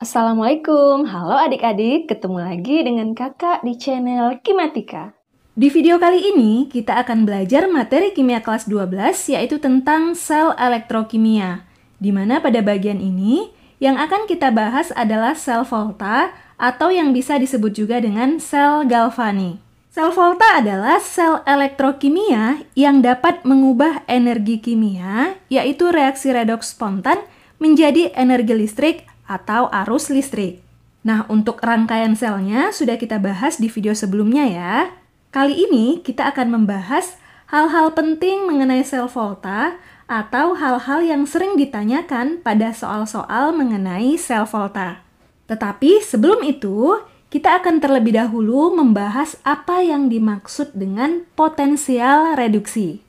Assalamualaikum, halo adik-adik, ketemu lagi dengan kakak di channel Kimatika. Di video kali ini, kita akan belajar materi kimia kelas 12, yaitu tentang sel elektrokimia. Di mana pada bagian ini, yang akan kita bahas adalah sel Volta, atau yang bisa disebut juga dengan sel Galvani. Sel Volta adalah sel elektrokimia yang dapat mengubah energi kimia, yaitu reaksi redoks spontan, menjadi energi listrik atau arus listrik. Nah, untuk rangkaian selnya sudah kita bahas di video sebelumnya ya. Kali ini kita akan membahas hal-hal penting mengenai sel Volta atau hal-hal yang sering ditanyakan pada soal-soal mengenai sel Volta. Tetapi sebelum itu, kita akan terlebih dahulu membahas apa yang dimaksud dengan potensial reduksi.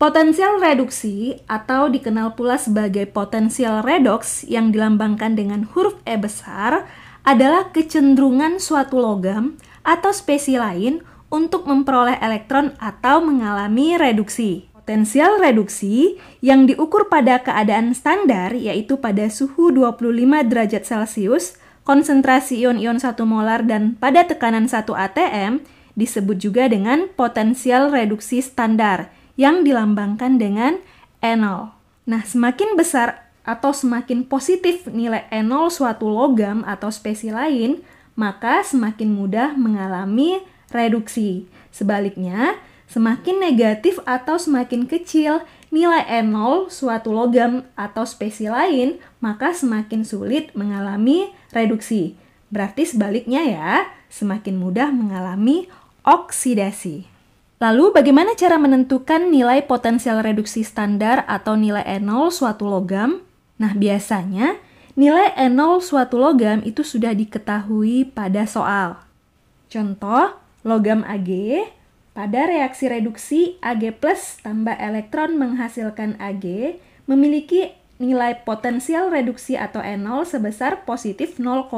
Potensial reduksi atau dikenal pula sebagai potensial redoks yang dilambangkan dengan huruf E besar adalah kecenderungan suatu logam atau spesies lain untuk memperoleh elektron atau mengalami reduksi. Potensial reduksi yang diukur pada keadaan standar yaitu pada suhu 25 derajat Celcius, konsentrasi ion-ion 1 molar dan pada tekanan 1 atm disebut juga dengan potensial reduksi standar yang dilambangkan dengan E0. Nah, semakin besar atau semakin positif nilai E0 suatu logam atau spesies lain, maka semakin mudah mengalami reduksi. Sebaliknya, semakin negatif atau semakin kecil nilai E0 suatu logam atau spesies lain, maka semakin sulit mengalami reduksi. Berarti sebaliknya ya, semakin mudah mengalami oksidasi. Lalu, bagaimana cara menentukan nilai potensial reduksi standar atau nilai E0 suatu logam? Nah, biasanya nilai E0 suatu logam itu sudah diketahui pada soal. Contoh, logam Ag pada reaksi reduksi Ag plus tambah elektron menghasilkan Ag memiliki nilai potensial reduksi atau E0 sebesar positif 0,80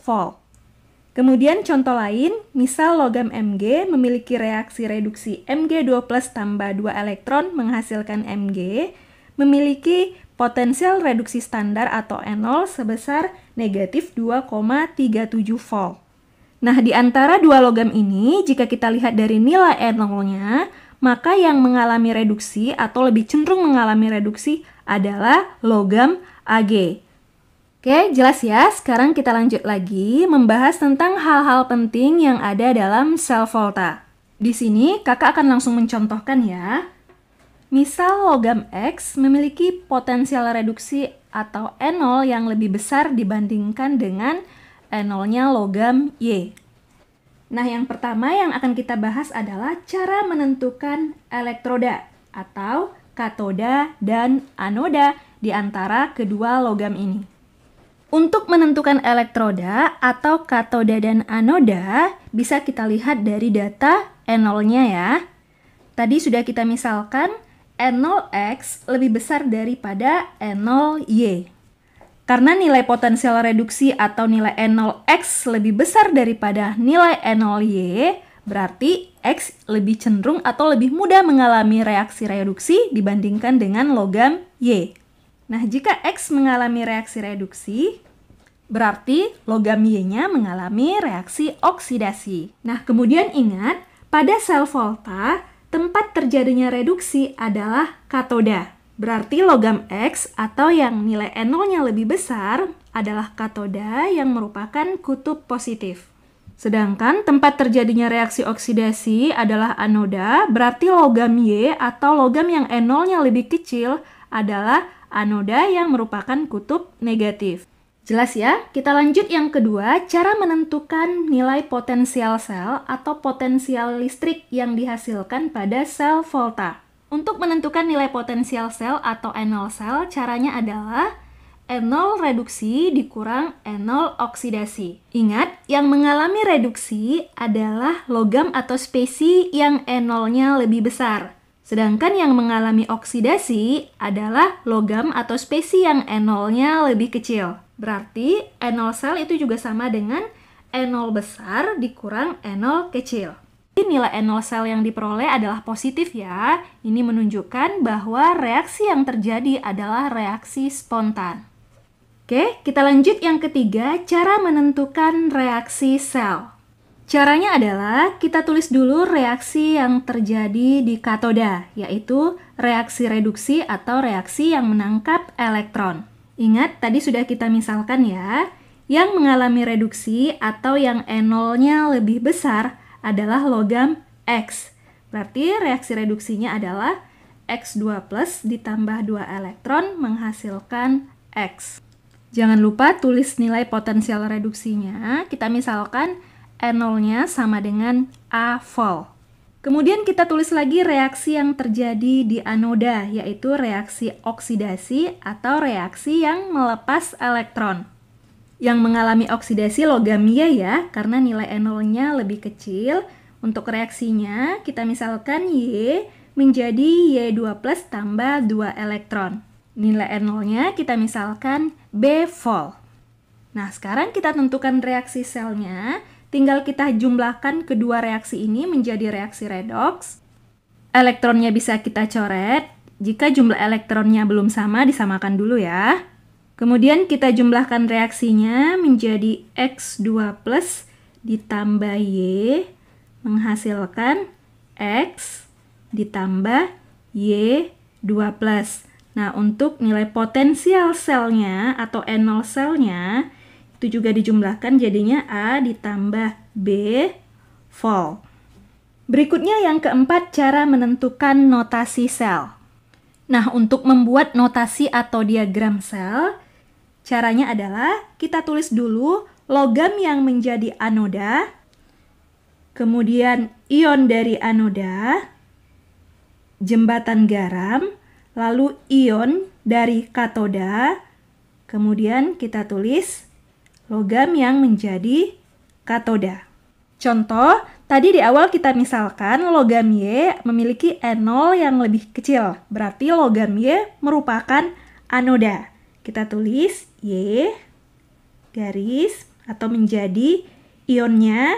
volt. Kemudian contoh lain, misal logam Mg memiliki reaksi reduksi Mg2 plus tambah 2 elektron menghasilkan Mg, memiliki potensial reduksi standar atau E0 sebesar negatif 2,37 volt. Nah, di antara dua logam ini, jika kita lihat dari nilai E0-nya, maka yang mengalami reduksi atau lebih cenderung mengalami reduksi adalah logam Ag. Oke, jelas ya. Sekarang kita lanjut lagi membahas tentang hal-hal penting yang ada dalam sel Volta. Di sini kakak akan langsung mencontohkan ya. Misal logam X memiliki potensial reduksi atau E0 yang lebih besar dibandingkan dengan E0-nya logam Y. Nah, yang pertama yang akan kita bahas adalah cara menentukan elektroda atau katoda dan anoda di antara kedua logam ini. Untuk menentukan elektroda atau katoda dan anoda, bisa kita lihat dari data E0-nya ya. Tadi sudah kita misalkan E0X lebih besar daripada E0Y. Karena nilai potensial reduksi atau nilai E0X lebih besar daripada nilai E0Y, berarti X lebih cenderung atau lebih mudah mengalami reaksi reduksi dibandingkan dengan logam Y. Nah, jika X mengalami reaksi reduksi, berarti logam Y-nya mengalami reaksi oksidasi. Nah, kemudian ingat, pada sel Volta, tempat terjadinya reduksi adalah katoda. Berarti logam X atau yang nilai E0-nya lebih besar adalah katoda yang merupakan kutub positif. Sedangkan tempat terjadinya reaksi oksidasi adalah anoda, berarti logam Y atau logam yang E0-nya lebih kecil adalah anoda yang merupakan kutub negatif. Jelas ya? Kita lanjut yang kedua, cara menentukan nilai potensial sel atau potensial listrik yang dihasilkan pada sel Volta. Untuk menentukan nilai potensial sel atau E0 sel, caranya adalah E0 reduksi dikurang E0 oksidasi. Ingat, yang mengalami reduksi adalah logam atau spesies yang E0-nya lebih besar. Sedangkan yang mengalami oksidasi adalah logam atau spesies yang E0-nya lebih kecil. Berarti E0 sel itu juga sama dengan E0 besar dikurang E0 kecil. Nilai E0 sel yang diperoleh adalah positif ya. Ini menunjukkan bahwa reaksi yang terjadi adalah reaksi spontan. Oke, kita lanjut yang ketiga, cara menentukan reaksi sel. Caranya adalah kita tulis dulu reaksi yang terjadi di katoda, yaitu reaksi reduksi atau reaksi yang menangkap elektron. Ingat, tadi sudah kita misalkan ya, yang mengalami reduksi atau yang E0-nya lebih besar adalah logam X. Berarti reaksi reduksinya adalah X2 plus ditambah 2 elektron menghasilkan X. Jangan lupa tulis nilai potensial reduksinya. Kita misalkan E0-nya sama dengan A volt. Kemudian kita tulis lagi reaksi yang terjadi di anoda, yaitu reaksi oksidasi atau reaksi yang melepas elektron. Yang mengalami oksidasi logam Y ya, karena nilai E0-nya lebih kecil. Untuk reaksinya, kita misalkan Y menjadi Y2 plus tambah 2 elektron. Nilai E0-nya kita misalkan B volt. Nah, sekarang kita tentukan reaksi selnya. Tinggal kita jumlahkan kedua reaksi ini menjadi reaksi redoks. Elektronnya bisa kita coret. Jika jumlah elektronnya belum sama, disamakan dulu ya. Kemudian kita jumlahkan reaksinya menjadi X2 plus ditambah Y menghasilkan X ditambah Y2 plus. Nah, untuk nilai potensial selnya atau E0 selnya, itu juga dijumlahkan jadinya A ditambah B volt. Berikutnya yang keempat, cara menentukan notasi sel. Nah, untuk membuat notasi atau diagram sel, caranya adalah kita tulis dulu logam yang menjadi anoda, kemudian ion dari anoda, jembatan garam, lalu ion dari katoda, kemudian kita tulis logam yang menjadi katoda. Contoh, tadi di awal kita misalkan logam Y memiliki E0 yang lebih kecil. Berarti logam Y merupakan anoda. Kita tulis Y garis atau menjadi ionnya,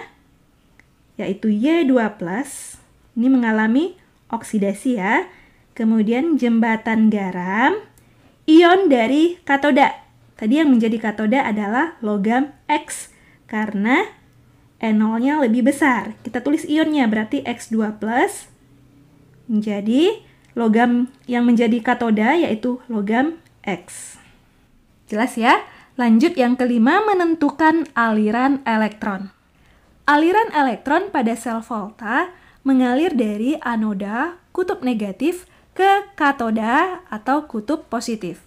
yaitu Y2+. Ini mengalami oksidasi ya. Kemudian jembatan garam, ion dari katoda. Tadi yang menjadi katoda adalah logam X karena E0-nya lebih besar. Kita tulis ionnya berarti X2+ menjadi logam yang menjadi katoda yaitu logam X. Jelas ya? Lanjut yang kelima, menentukan aliran elektron. Aliran elektron pada sel volta mengalir dari anoda kutub negatif ke katoda atau kutub positif.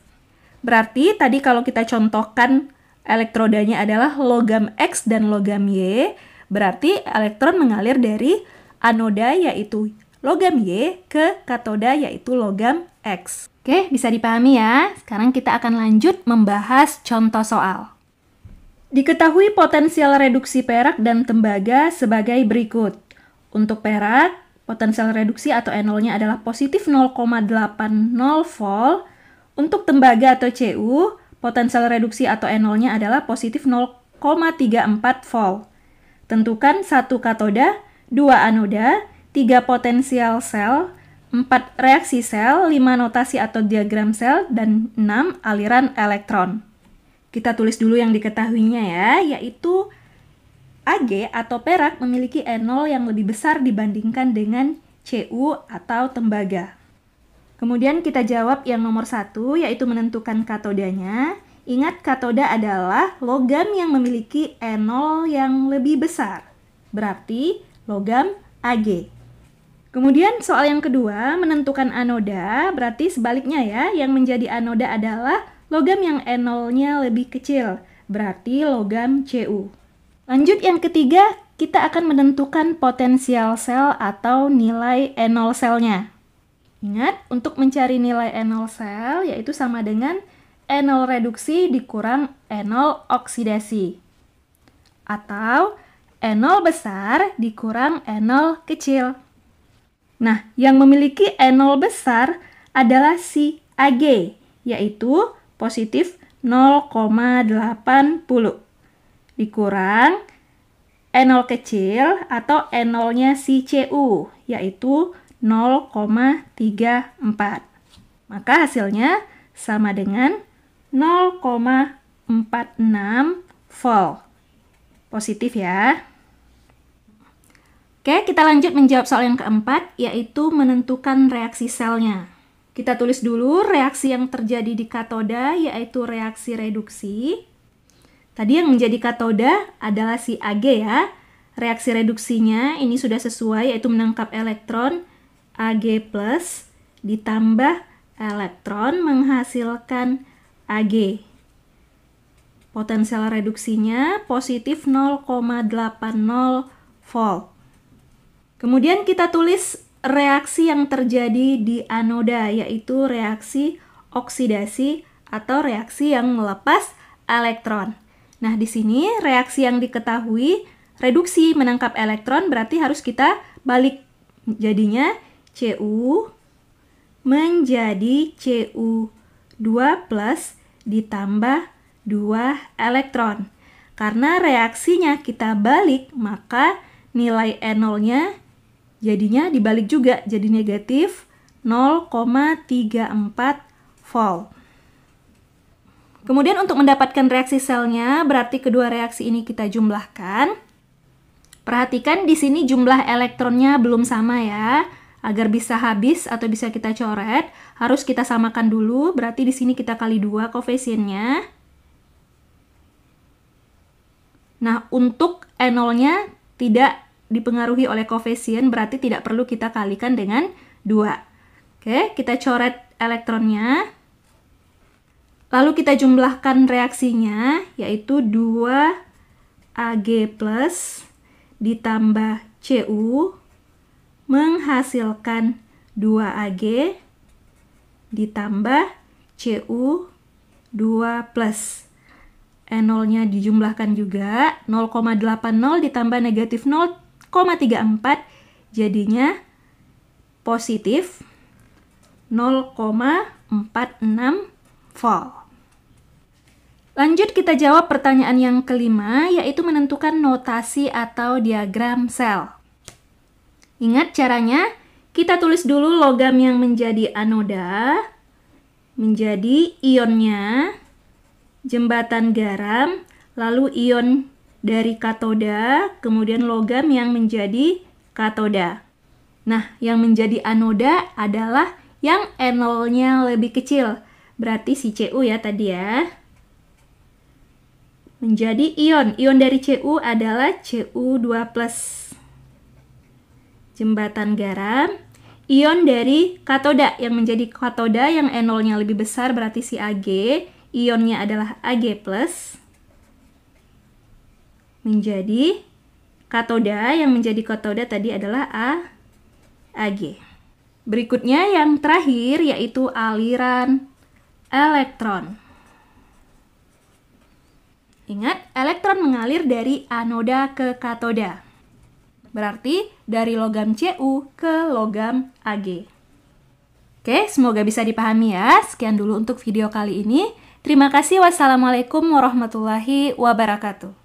Berarti tadi kalau kita contohkan elektrodanya adalah logam X dan logam Y, berarti elektron mengalir dari anoda yaitu logam Y ke katoda yaitu logam X. Oke, bisa dipahami ya? Sekarang kita akan lanjut membahas contoh soal. Diketahui potensial reduksi perak dan tembaga sebagai berikut. Untuk perak, potensial reduksi atau E0-nya adalah positif 0,80 volt. Untuk tembaga atau Cu, potensial reduksi atau E0-nya adalah positif 0,34 volt. Tentukan 1 katoda, 2 anoda, 3 potensial sel, 4 reaksi sel, 5 notasi atau diagram sel, dan 6 aliran elektron. Kita tulis dulu yang diketahuinya ya, yaitu Ag atau perak memiliki E0 yang lebih besar dibandingkan dengan Cu atau tembaga. Kemudian kita jawab yang nomor 1, yaitu menentukan katodanya. Ingat, katoda adalah logam yang memiliki E0 yang lebih besar. Berarti logam Ag. Kemudian soal yang kedua, menentukan anoda. Berarti sebaliknya ya, yang menjadi anoda adalah logam yang E0-nya lebih kecil. Berarti logam Cu. Lanjut yang ketiga, kita akan menentukan potensial sel atau nilai E0 selnya. Ingat, untuk mencari nilai E0 sel yaitu sama dengan E0 reduksi dikurang E0 oksidasi. Atau E0 besar dikurang E0 kecil. Nah, yang memiliki E0 besar adalah si Ag, yaitu positif 0,80. Dikurang E0 kecil atau E0-nya si Cu, yaitu 0,34. Maka hasilnya sama dengan 0,34. volt. Positif ya. Oke, kita lanjut menjawab soal yang keempat, yaitu menentukan reaksi selnya. Kita tulis dulu reaksi yang terjadi di katoda, yaitu reaksi reduksi. Tadi yang menjadi katoda adalah si Ag ya. Reaksi reduksinya ini sudah sesuai, yaitu menangkap elektron Ag+, ditambah elektron menghasilkan Ag. Potensial reduksinya positif 0,80 volt. Kemudian kita tulis reaksi yang terjadi di anoda, yaitu reaksi oksidasi atau reaksi yang melepas elektron. Nah, di sini reaksi yang diketahui reduksi menangkap elektron berarti harus kita balik. Jadinya Cu menjadi Cu2+ ditambah 2 elektron. Karena reaksinya kita balik, maka nilai E0-nya jadinya dibalik juga, jadi negatif 0,34 volt. Kemudian untuk mendapatkan reaksi selnya, berarti kedua reaksi ini kita jumlahkan. Perhatikan di sini jumlah elektronnya belum sama ya. Agar bisa habis atau bisa kita coret, harus kita samakan dulu. Berarti di sini kita kali 2 koefisiennya. Nah, untuk E0-nya tidak dipengaruhi oleh koefisien, berarti tidak perlu kita kalikan dengan 2. Oke, kita coret elektronnya. Lalu kita jumlahkan reaksinya, yaitu 2 Ag+ ditambah Cu menghasilkan 2 Ag ditambah Cu2+. E0-nya dijumlahkan juga, 0,80 ditambah negatif 0,34, jadinya positif 0,46 volt. Lanjut kita jawab pertanyaan yang kelima, yaitu menentukan notasi atau diagram sel. Ingat caranya, kita tulis dulu logam yang menjadi anoda, menjadi ionnya, jembatan garam, lalu ion dari katoda, kemudian logam yang menjadi katoda. Nah, yang menjadi anoda adalah yang E0-nya lebih kecil, berarti si Cu ya tadi ya. Menjadi ion dari Cu adalah Cu2+. Jembatan garam, ion dari katoda, yang menjadi katoda yang E0-nya lebih besar berarti si Ag, ionnya adalah Ag+, menjadi katoda, yang menjadi katoda tadi adalah Ag. Berikutnya yang terakhir yaitu aliran elektron. Ingat, elektron mengalir dari anoda ke katoda. Berarti dari logam Cu ke logam Ag. Oke, semoga bisa dipahami ya. Sekian dulu untuk video kali ini. Terima kasih. Wassalamualaikum warahmatullahi wabarakatuh.